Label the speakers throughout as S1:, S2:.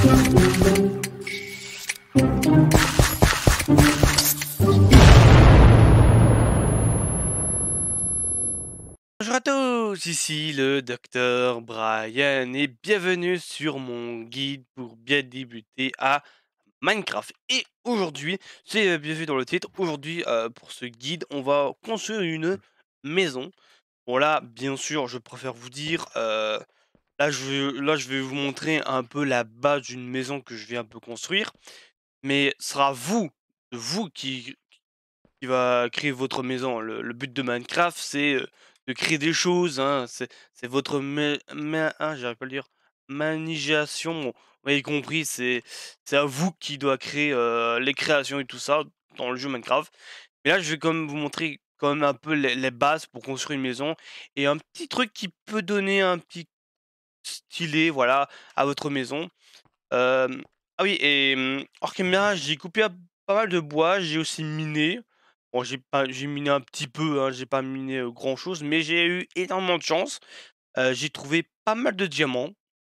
S1: Bonjour à tous, ici le docteur Brian et bienvenue sur mon guide pour bien débuter à Minecraft. Et aujourd'hui, c'est bien vu dans le titre, aujourd'hui pour ce guide, on va construire une maison. Bon là, bien sûr, je préfère vous dire, là je vais vous montrer un peu la base d'une maison que je vais un peu construire, mais ce sera vous qui va créer votre maison. Le but de Minecraft, c'est de créer des choses, hein. C'est votre j'arrive pas à le dire, manisation. Bon, vous avez compris, c'est à vous qui doit créer les créations et tout ça dans le jeu Minecraft. Mais là, je vais quand même vous montrer quand même un peu les bases pour construire une maison et un petit truc qui peut donner un petit stylé, voilà, à votre maison. Ah oui et hors caméra, j'ai coupé pas mal de bois, j'ai aussi miné. Bon, j'ai miné un petit peu, hein, j'ai pas miné, grand chose, mais j'ai eu énormément de chance. J'ai trouvé pas mal de diamants,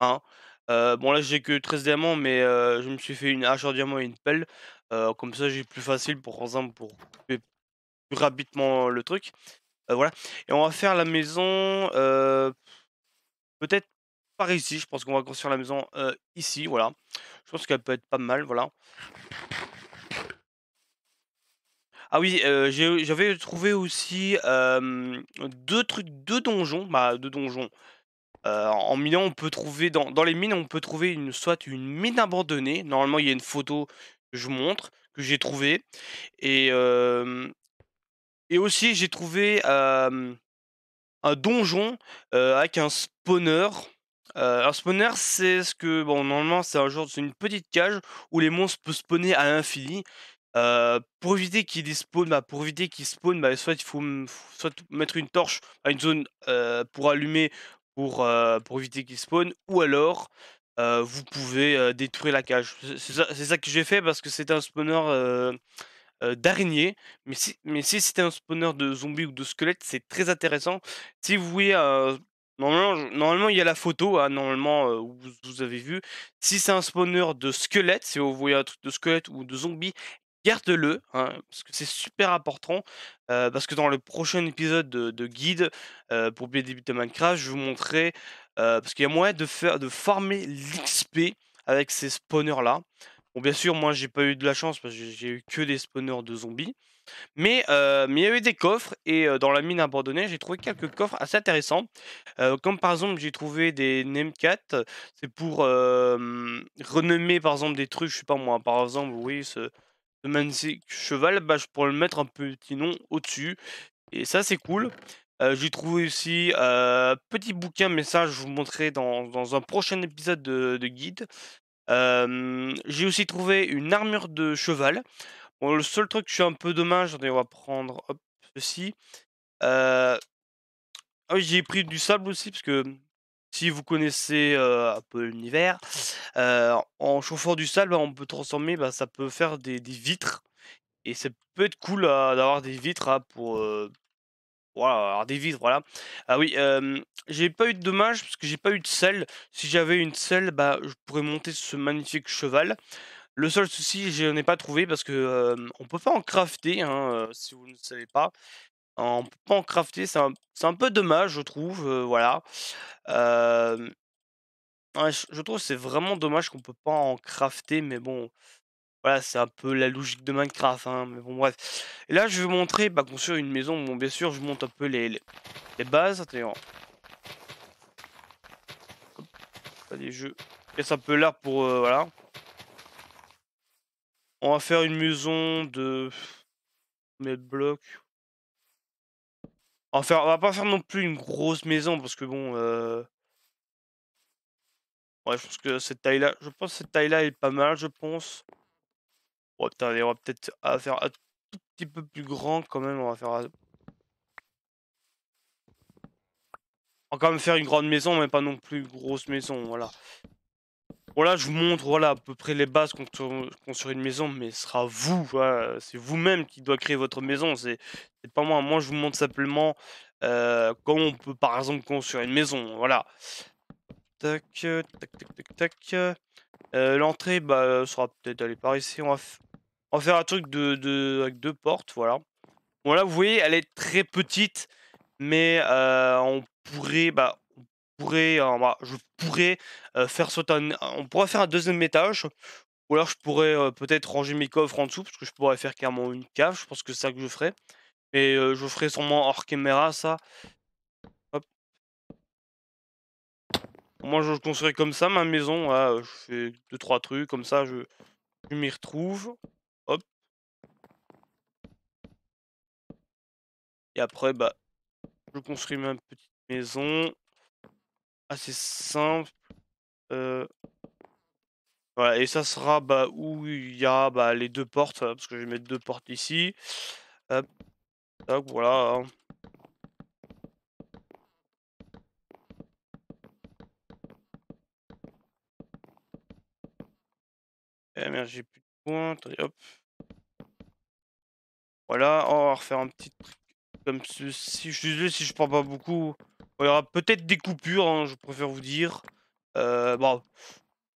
S1: hein. Bon là, j'ai que 13 diamants, mais je me suis fait une hache en diamant et une pelle. Comme ça, j'ai plus facile pour exemple, pour couper plus rapidement le truc. Voilà et on va faire la maison, peut-être par ici. Je pense qu'on va construire la maison, ici, voilà. Je pense qu'elle peut être pas mal, voilà. Ah oui, j'avais trouvé aussi, 2 trucs, 2 donjons, bah, 2 donjons. En minant, on peut trouver dans les mines, on peut trouver soit une mine abandonnée. Normalement, il y a une photo que je vous montre, que j'ai trouvée et aussi j'ai trouvé, un donjon, avec un spawner. Un spawner, c'est ce que bon, normalement, c'est une petite cage où les monstres peuvent spawner à l'infini. Pour éviter qu'il y ait des spawns, bah, pour éviter qu'ils spawnent, bah, soit il faut soit mettre une torche à une zone, pour allumer pour éviter qu'ils spawnent ou alors, vous pouvez, détruire la cage. C'est ça que j'ai fait parce que c'était un spawner, d'araignées, mais si c'était un spawner de zombies ou de squelettes, c'est très intéressant. Si vous voyez, normalement il y a la photo, hein, normalement, où vous avez vu. Si c'est un spawner de squelettes, si vous voyez un truc de squelette ou de zombie, garde-le, hein, parce que c'est super important, parce que dans le prochain épisode de guide, pour bien débuter Minecraft, je vais vous montrer, parce qu'il y a moyen de farmer l'XP avec ces spawners là. Bon, bien sûr, moi, j'ai pas eu de la chance parce que j'ai eu que des spawners de zombies. Mais il y a eu des coffres et dans la mine abandonnée, j'ai trouvé quelques coffres assez intéressants. Comme par exemple, j'ai trouvé des Nemcat, c'est pour, renommer par exemple des trucs, je sais pas moi, par exemple, oui, ce magnifique cheval, bah, je pourrais le mettre un petit nom au-dessus et ça, c'est cool. J'ai trouvé aussi, petit bouquin, mais ça, je vous montrerai dans un prochain épisode de guide. J'ai aussi trouvé une armure de cheval. Bon, le seul truc que je suis un peu dommage, attendez, on va prendre, hop, ceci. Ah oui, j'ai pris du sable aussi parce que, si vous connaissez, un peu l'univers, en chauffant du sable, bah, on peut transformer, bah, ça peut faire des vitres et ça peut être cool, d'avoir des vitres, pour, voilà, avoir des vitres, voilà. Ah oui, j'ai pas eu de dommages parce que j'ai pas eu de selle. Si j'avais une selle, bah, je pourrais monter ce magnifique cheval. Le seul souci, je n'en ai pas trouvé parce que, on peut pas en crafter, hein, si vous ne savez pas. On peut pas en crafter, c'est un peu dommage, je trouve, voilà. Hem, ouais, je trouve que c'est vraiment dommage qu'on peut pas en crafter, mais bon, voilà, c'est un peu la logique de Minecraft, hein, mais bon, bref. Et là, je vais vous montrer, bah, construire une maison. Bon, bien sûr, je monte un peu les bases. Attendez, pas des jeux. Casse un peu l'air pour, voilà. On va faire une maison de mes blocs. On va pas faire non plus une grosse maison parce que bon, ouais, je pense que cette taille-là est pas mal, je pense. Oh putain, allez, on va peut-être faire un tout petit peu plus grand quand même, on va quand même faire une grande maison, mais pas non plus une grosse maison, voilà. Voilà, je vous montre, voilà, à peu près les bases construire une maison, mais ce sera vous, voilà, c'est vous-même qui doit créer votre maison, c'est pas moi. Moi, je vous montre simplement, comment on peut, par exemple, construire une maison, voilà. Tac, tac, tac, tac, tac. L'entrée, bah, sera peut-être aller par ici. On va faire un truc avec 2 portes, voilà. Bon là, vous voyez, elle est très petite, mais je pourrais, faire sauter on pourrait faire un deuxième étage, ou alors je pourrais, peut-être ranger mes coffres en dessous, parce que je pourrais faire carrément une cave, je pense que c'est ça que je ferais. Et je ferai sûrement hors caméra ça. Hop. Moi je construis comme ça ma maison, voilà, je fais deux trois trucs comme ça, je m'y retrouve. Hop. Et après, bah, je construis ma petite maison, assez simple, voilà. Et ça sera, bah, où il y a, bah, les 2 portes, parce que je vais mettre 2 portes ici. Hop, tac, voilà, hein. Eh merde, j'ai plus de points, attendez, hop. Voilà, on va refaire un petit truc comme ceci. Je suis désolé si je prends pas beaucoup. Il y aura peut-être des coupures, hein, je préfère vous dire. Bon,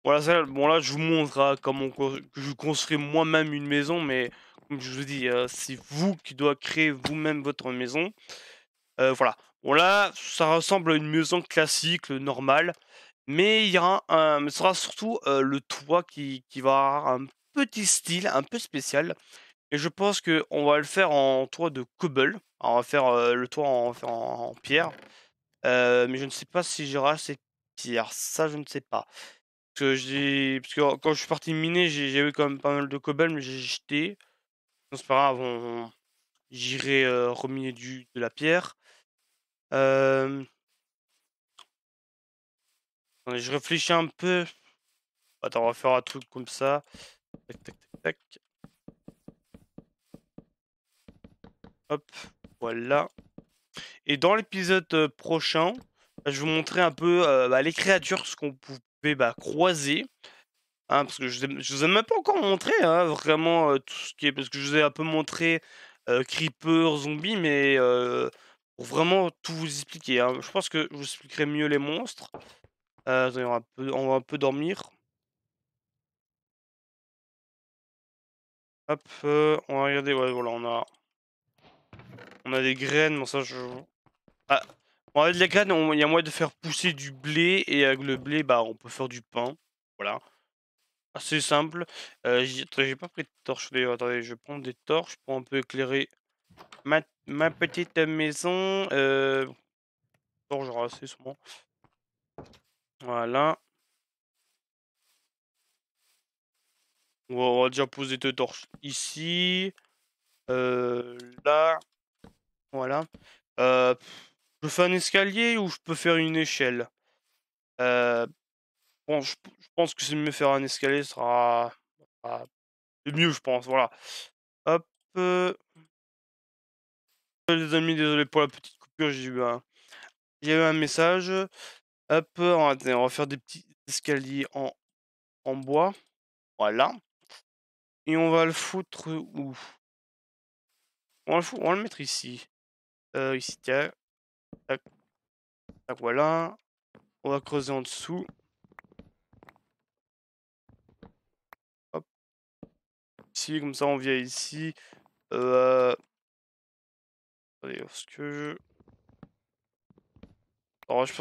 S1: voilà, ça, bon là, je vous montre comment que je construis moi-même une maison, mais comme je vous dis, c'est vous qui doit créer vous-même votre maison. Voilà. Bon là, ça ressemble à une maison classique, normale, mais il y aura mais ce sera surtout le toit qui va avoir un petit style un peu spécial. Et je pense que on va le faire en toit de cobble. Alors, on va faire, le toit on va faire en pierre, mais je ne sais pas si j'aurai assez de pierre. Ça, je ne sais pas. Parce que quand je suis parti miner, j'ai eu quand même pas mal de cobble, mais j'ai jeté. Non, c'est pas grave, j'irai, reminer de la pierre. Hem, Attendez, je réfléchis un peu. Attends, on va faire un truc comme ça. Tac, tac, tac, tac. Hop, voilà. Et dans l'épisode, prochain, bah, je vais vous montrer un peu, bah, les créatures, ce qu'on pouvait, bah, croiser, hein, parce que je vous ai même pas encore montré, hein, vraiment, tout ce qui est parce que je vous ai un peu montré, creepers, zombies, mais pour vraiment tout vous expliquer, hein. Je pense que je vous expliquerai mieux les monstres. Attendez, on va un peu dormir. Hop, on va regarder, ouais, voilà, on a des graines, bon ça je ah, bon avec les graines, il y a moyen de faire pousser du blé et avec le blé, bah, on peut faire du pain, voilà. Assez simple. J'ai pas pris de torche d'ailleurs, attendez, je vais prendre des torches pour un peu éclairer ma petite maison. Torche, j'aurai assez sûrement. Voilà. On va déjà poser deux torches ici. Là, voilà. Euh, je fais un escalier ou je peux faire une échelle? Euh, bon, je pense que c'est mieux faire un escalier, sera le mieux, je pense, voilà. Hop. Les amis, désolé pour la petite coupure, j'ai eu un message. Hop, on va faire des petits escaliers en bois. Voilà. Et on va le foutre où? On va le mettre ici. Ici, tiens. Tac, tac, voilà. On va creuser en dessous. Hop, ici, comme ça, on vient ici. Attendez, parce que alors, je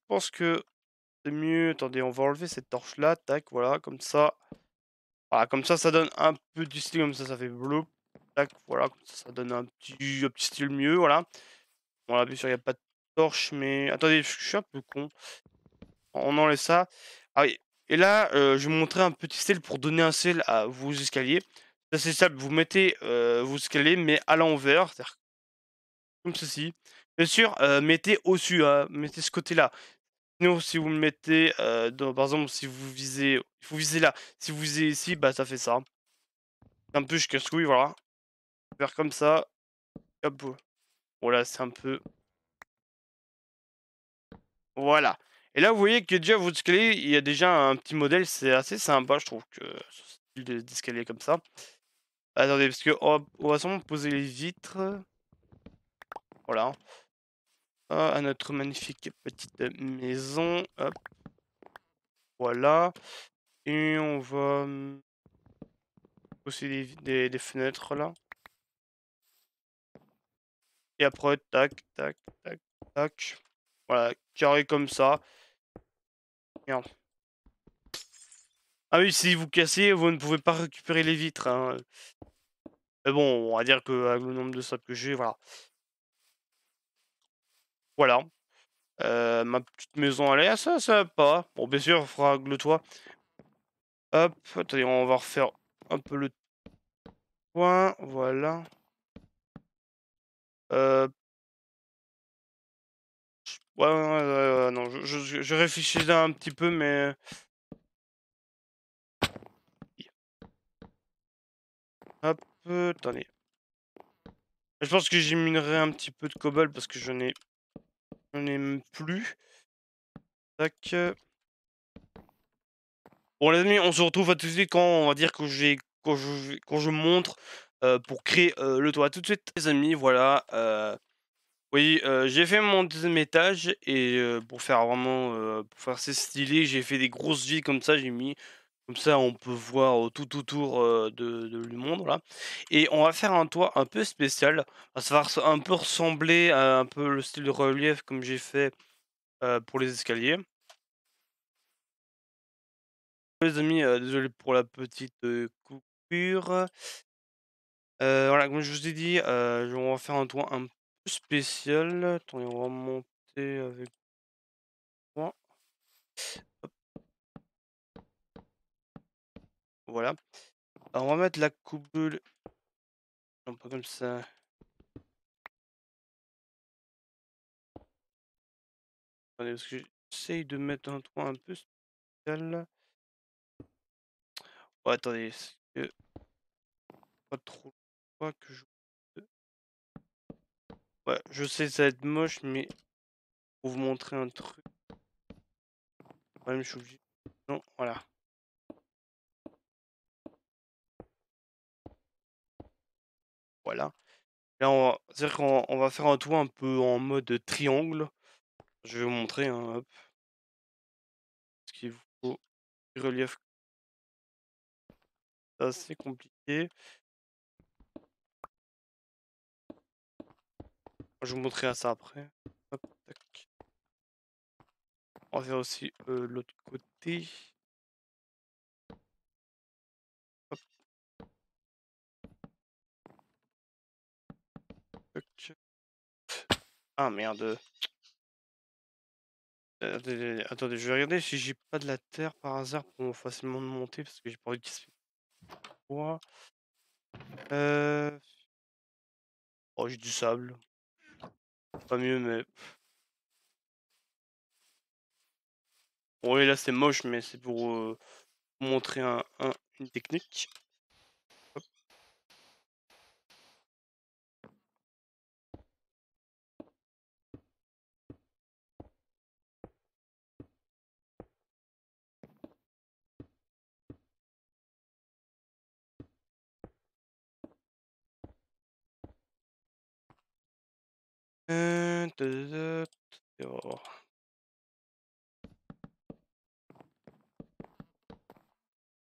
S1: pense que c'est mieux. Attendez, on va enlever cette torche-là. Tac, voilà, comme ça. Voilà, comme ça donne un peu du style, comme ça fait bleu. Tac, voilà, comme ça donne un petit style mieux, voilà. Voilà, bien sûr, il n'y a pas de torche, mais attendez, je suis un peu con. On enlève ça. Ah oui, et là, je vais vous montrer un petit style pour donner un style à vos escaliers. Ça, c'est simple, vous mettez vos escaliers, mais à l'envers, c'est-à-dire comme ceci. Bien sûr, mettez au-dessus, hein, mettez ce côté-là. Sinon, si vous le mettez, par exemple, si vous visez, il faut viser là. Si vous visez ici, bah ça fait ça. Un peu je casse-couille, voilà. Faire comme ça. Hop. Voilà, c'est un peu. Voilà. Et là, vous voyez que déjà, votre escalier, il y a déjà un petit modèle. C'est assez sympa, je trouve, que ce style d'escalier comme ça. Attendez, parce que on va sûrement poser les vitres. Voilà. Ah, à notre magnifique petite maison. Hop. Voilà. Et on va aussi des fenêtres là. Et après, tac, tac, tac, tac. Voilà, carré comme ça. Merde. Ah oui, si vous cassez, vous ne pouvez pas récupérer les vitres, hein. Mais bon, on va dire que avec le nombre de sables que j'ai, voilà. Voilà. Ma petite maison, elle est assez sympa. Bon, bien sûr, il faudra que le toit. Hop, attendez, on va refaire un peu le toit. Voilà. Euh, ouais, ouais, ouais, ouais, non, je réfléchissais un petit peu, mais. Hop, attendez. Je pense que j'éliminerai un petit peu de cobble parce que j'en ai même plus. Tac. Bon les amis, on se retrouve à tout de suite quand on va dire que quand je montre pour créer le toit. À tout de suite les amis, voilà. Oui, j'ai fait mon deuxième étage et pour faire vraiment pour faire assez stylé, j'ai fait des grosses vies comme ça, j'ai mis comme ça on peut voir tout autour du monde là. Et on va faire un toit un peu spécial. Ça va un peu ressembler à un peu le style de relief comme j'ai fait pour les escaliers. Les amis, désolé pour la petite coupure. Voilà, comme je vous ai dit, on va faire un toit un peu spécial. Attendez, on va monter avec moi. Hop, voilà. Alors, on va mettre la coupole. Non, pas comme ça. Attendez, parce que j'essaye de mettre un toit un peu spécial. Ouais, attendez, c'est que pas trop pas que je. Ouais, je sais, ça va être moche, mais pour vous montrer un truc. Ouais, mais je suis obligé. Non, voilà. Voilà. Là, c'est-à-dire qu'on va faire un toit un peu en mode triangle. Je vais vous montrer, hein, hop. Ce qu'il vous faut. Relief assez compliqué. Je vais vous montrer ça après. Hop, tac. On va faire aussi l'autre côté. Hop, tac. Ah merde. Attendez, je vais regarder si j'ai pas de la terre par hasard pour facilement monter parce que j'ai pas envie qu'il se fait froid. Euh... Oh, j'ai du sable. Pas mieux, mais. Bon, oui, là c'est moche, mais c'est pour montrer une technique. Hop. Ta, ta, ta, oh.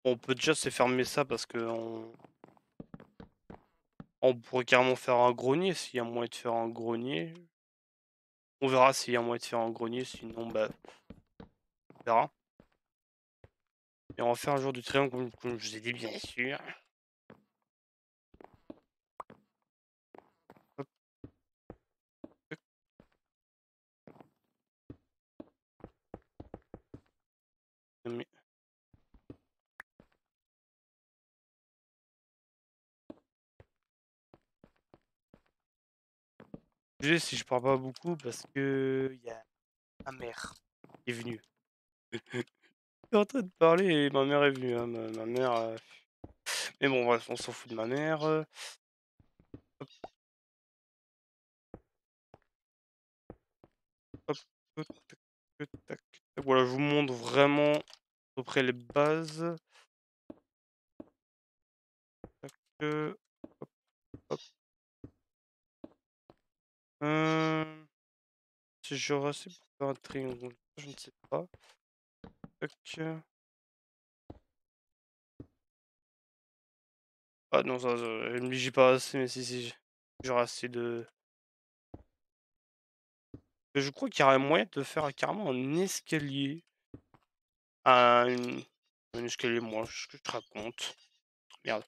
S1: On peut déjà se fermer ça parce que on pourrait carrément faire un grenier s'il y a moyen de faire un grenier. On verra s'il y a moyen de faire un grenier, sinon bah on verra. Et on va faire un jour du triangle comme je vous ai dit bien sûr. Hop, tac, mais- désolé si je parle pas beaucoup parce que il y a ma mère qui est venue. Je suis en train de parler et ma mère est venue, hein, ma mère. Mais bon bref, on s'en fout de ma mère. Hop, hop, tac, tac, tac, tac. Voilà, je vous montre vraiment à peu près les bases. Tac, hop, hop. Si j'aurai assez pour faire un triangle, je ne sais pas. Tac. Ah non, ça, j'ai pas assez, mais si, si, j'aurai assez de je crois qu'il y aurait moyen de faire carrément un escalier. Un un escalier, moi, ce que je te raconte. Merde,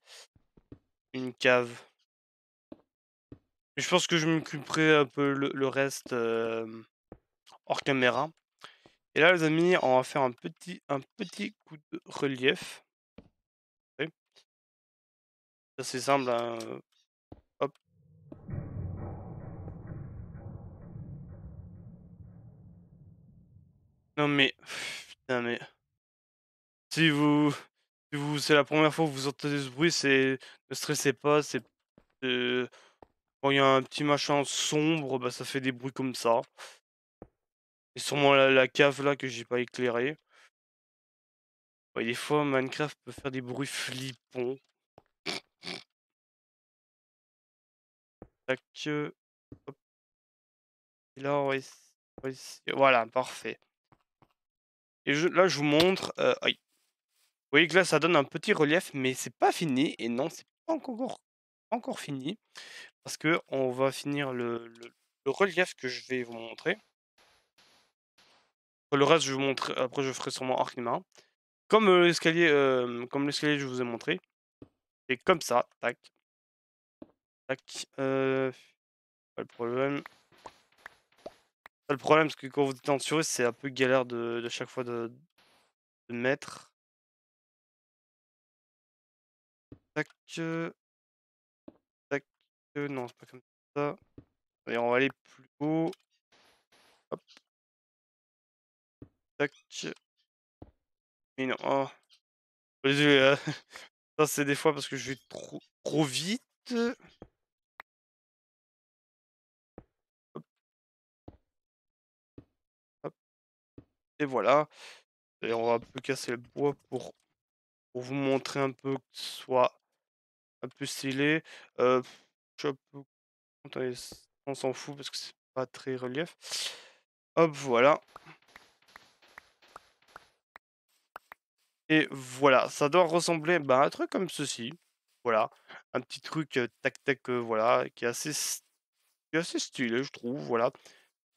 S1: une cave. Mais je pense que je m'occuperai un peu le reste, hors caméra. Et là, les amis, on va faire un petit coup de relief. Oui, c'est simple, hein, hop. Non mais putain, mais si vous c'est la première fois que vous entendez ce bruit, c'est ne stressez pas, heu, quand il y a un petit machin sombre, bah, ça fait des bruits comme ça. Et sûrement la cave là que j'ai pas éclairée. Ouais, des fois Minecraft peut faire des bruits flippants. Tac, hop, et là voilà, parfait. Et je vous montre, aïe. Vous voyez que là ça donne un petit relief, mais c'est pas fini et non, c'est pas encore fini parce que on va finir le relief que je vais vous montrer. Le reste, je vais vous montrer après, je ferai sûrement hors caméra. Comme l'escalier que je vous ai montré. Et comme ça, tac, tac, pas le problème. Pas le problème, parce que quand vous êtes en turist, c'est un peu galère de chaque fois de mettre. Tac, tac, non, c'est pas comme ça. Et on va aller plus haut. Hop, tac. Et non, oh, désolé, ça c'est des fois parce que je vais trop vite. Hop, hop, et voilà. Et on va un peu casser le bois pour vous montrer un peu que ce soit un peu stylé. Je suis un peu attendez, on s'en fout parce que c'est pas très relief. Hop, voilà. Et voilà, ça doit ressembler, bah, à un truc comme ceci. Voilà, un petit truc, tac tac, voilà, qui est assez stylé, je trouve, voilà.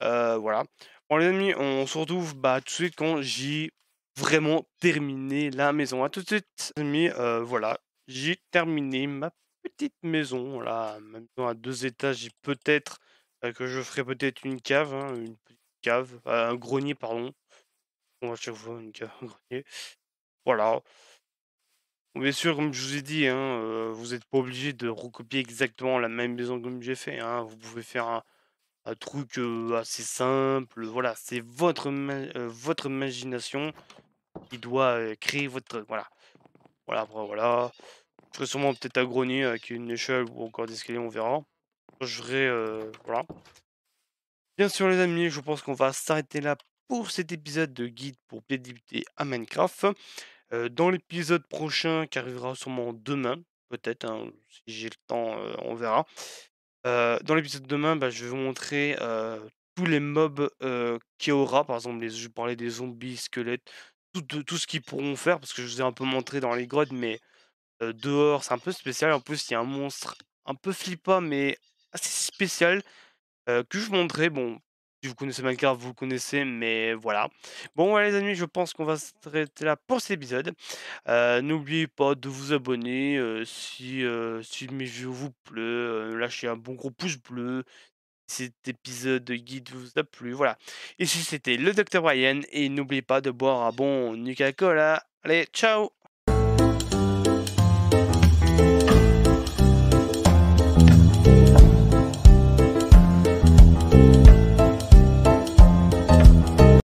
S1: Voilà. Bon les amis, on se retrouve, bah, tout de suite quand j'ai vraiment terminé la maison. À tout de suite les amis, voilà, j'ai terminé ma petite maison, voilà, ma maison à 2 étages et peut-être, que je ferai peut-être une cave, hein, une petite cave, un grenier pardon. Bon à chaque fois une cave, un grenier. Voilà. Bon, bien sûr, comme je vous ai dit, hein, vous êtes pas obligé de recopier exactement la même maison comme j'ai fait, hein. Vous pouvez faire un truc, assez simple, voilà, c'est votre imagination qui doit, créer votre voilà. Voilà, après voilà, je ferai sûrement peut-être un grenier avec une échelle ou encore des escaliers, on verra. Je ferai, voilà. Bien sûr les amis, je pense qu'on va s'arrêter là pour cet épisode de guide pour bien débuter à Minecraft. Dans l'épisode prochain qui arrivera sûrement demain, peut-être, hein, si j'ai le temps, on verra. Dans l'épisode de demain, bah, je vais vous montrer, tous les mobs, qu'il y aura. Par exemple, je vais parler des zombies, squelettes, tout ce qu'ils pourront faire parce que je vous ai un peu montré dans les grottes, mais, dehors, c'est un peu spécial. En plus, il y a un monstre un peu flippant, mais assez spécial, que je vous montrerai. Bon, si vous connaissez Minecraft, vous le connaissez, mais voilà. Bon, ouais, les amis, je pense qu'on va s'arrêter là pour cet épisode. N'oubliez pas de vous abonner, si mes vidéos vous plaît, lâchez un bon gros pouce bleu. Si cet épisode de guide vous a plu, voilà. Ici c'était le Docteur Brian et n'oubliez pas de boire un bon Nuka Cola. Allez, ciao!